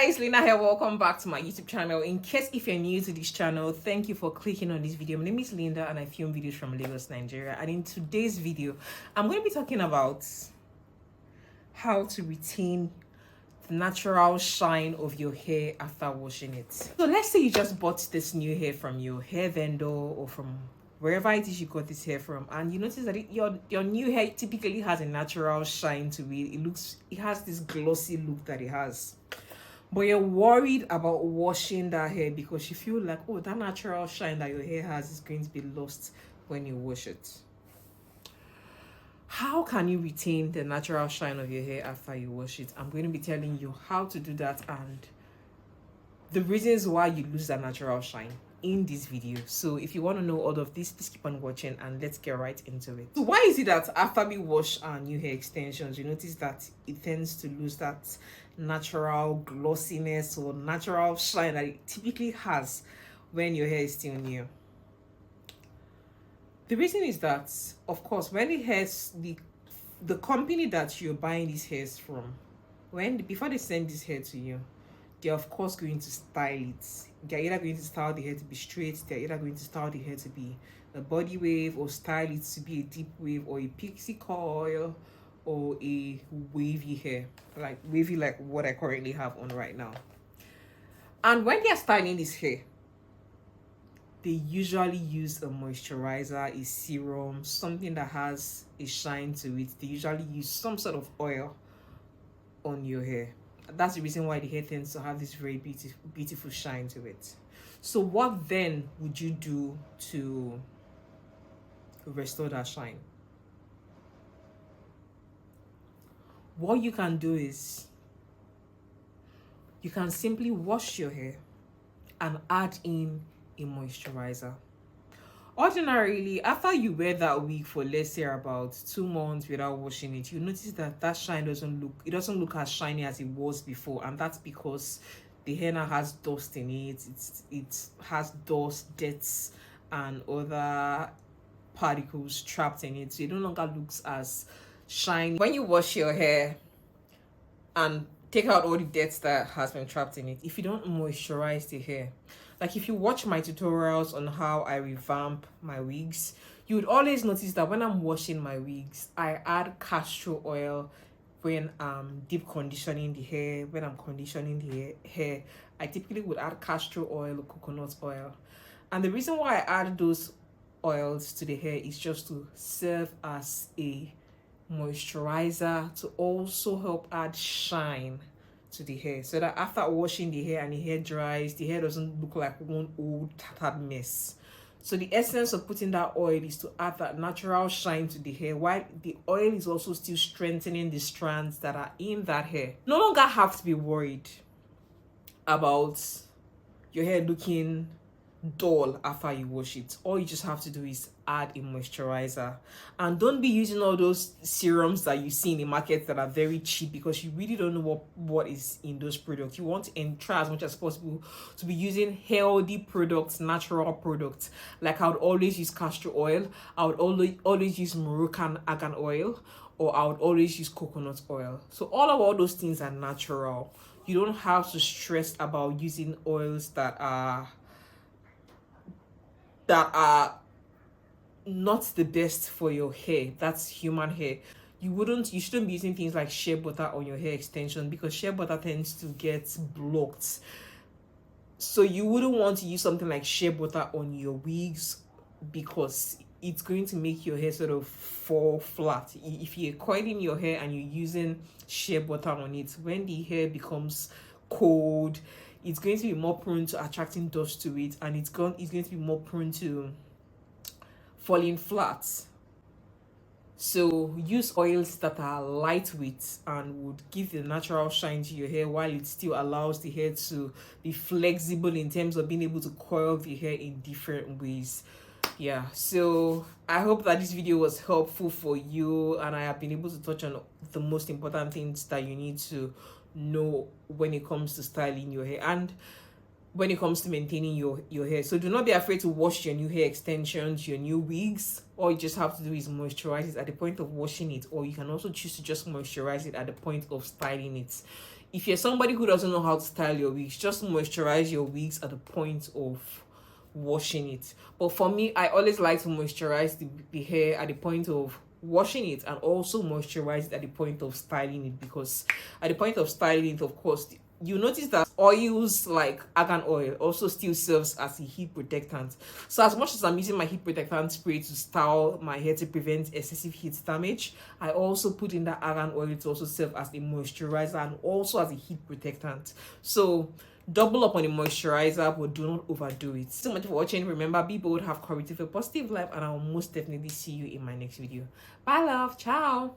guys, Lena here. Welcome back to my YouTube channel. In case if you're new to this channel, thank you for clicking on this video. My name is Linda and I film videos from Lagos, Nigeria. And in today's video, I'm going to be talking about how to retain the natural shine of your hair after washing it. So let's say you just bought this new hair from your hair vendor or from wherever it is you got this hair from, and you notice that your new hair typically has a natural shine to it. It has this glossy look that it has, but you're worried about washing that hair because you feel like, oh, that natural shine that your hair has is going to be lost when you wash it. How can you retain the natural shine of your hair after you wash it? I'm going to be telling you how to do that and the reasons why you lose that natural shine in this video. So if you want to know all of this, please keep on watching and let's get right into it. So why is it that after we wash our new hair extensions, you notice that it tends to lose that natural glossiness or natural shine that it typically has when your hair is still new? The reason is that, of course, when it has the company that you're buying these hairs from, before they send this hair to you, they're of course going to style it. They're either going to style the hair to be straight, they're either going to style the hair to be a body wave, or style it to be a deep wave or a pixie coil or a wavy hair, like wavy like what I currently have on right now. And when they're styling this hair, they usually use a moisturizer, a serum, something that has a shine to it. They usually use some sort of oil on your hair. That's the reason why the hair tends to have this very beautiful shine to it. So what then would you do to restore that shine? What you can do is you can simply wash your hair and add in a moisturizer. Ordinarily, after you wear that wig for, let's say, about 2 months without washing it, you notice that that shine doesn't look as shiny as it was before, and that's because the hair now has dust in it. It has dust, debts, and other particles trapped in it, so it no longer looks as shiny. When you wash your hair and take out all the dirt that has been trapped in it, if you don't moisturize the hair, like if you watch my tutorials on how I revamp my wigs, you would always notice that when I'm washing my wigs, I add castor oil when I'm deep conditioning the hair. When I'm conditioning the hair, I typically would add castor oil or coconut oil. And the reason why I add those oils to the hair is just to serve as a moisturizer, to also help add shine to the hair, so that after washing the hair and the hair dries, the hair doesn't look like one old tattered mess. So the essence of putting that oil is to add that natural shine to the hair, while the oil is also still strengthening the strands that are in that hair. No longer have to be worried about your hair looking dull after you wash it. All you just have to do is add a moisturizer, and don't be using all those serums that you see in the market that are very cheap, because you really don't know what is in those products. You want to try as much as possible to be using healthy products, natural products. Like I would always use castor oil, I would always use Moroccan argan oil, or I would always use coconut oil. So all those things are natural. You don't have to stress about using oils that are not the best for your hair. That's human hair. You shouldn't be using things like shea butter on your hair extension, because shea butter tends to get blocked. So you wouldn't want to use something like shea butter on your wigs, because it's going to make your hair sort of fall flat. If you're coiling your hair and you're using shea butter on it, when the hair becomes cold, it's going to be more prone to attracting dust to it, and it's going to be more prone to falling flat. So use oils that are lightweight and would give the natural shine to your hair, while it still allows the hair to be flexible in terms of being able to coil the hair in different ways. Yeah, so I hope that this video was helpful for you, and I have been able to touch on the most important things that you need to know when it comes to styling your hair and when it comes to maintaining your hair. So do not be afraid to wash your new hair extensions, your new wigs. All you just have to do is moisturize it at the point of washing it, or you can also choose to just moisturize it at the point of styling it. if you're somebody who doesn't know how to style your wigs, just moisturize your wigs at the point of washing it. But for me, I always like to moisturize the hair at the point of washing it, and also moisturize it at the point of styling it, because at the point of styling it, of course, you notice that oils like argan oil also still serves as a heat protectant. So as much as I'm using my heat protectant spray to style my hair to prevent excessive heat damage, I also put in that argan oil to also serve as a moisturizer and also as a heat protectant. So double up on the moisturizer, but do not overdo it. So much for watching. Remember, be bold, have courage, live a positive life, and I will most definitely see you in my next video. Bye love, ciao.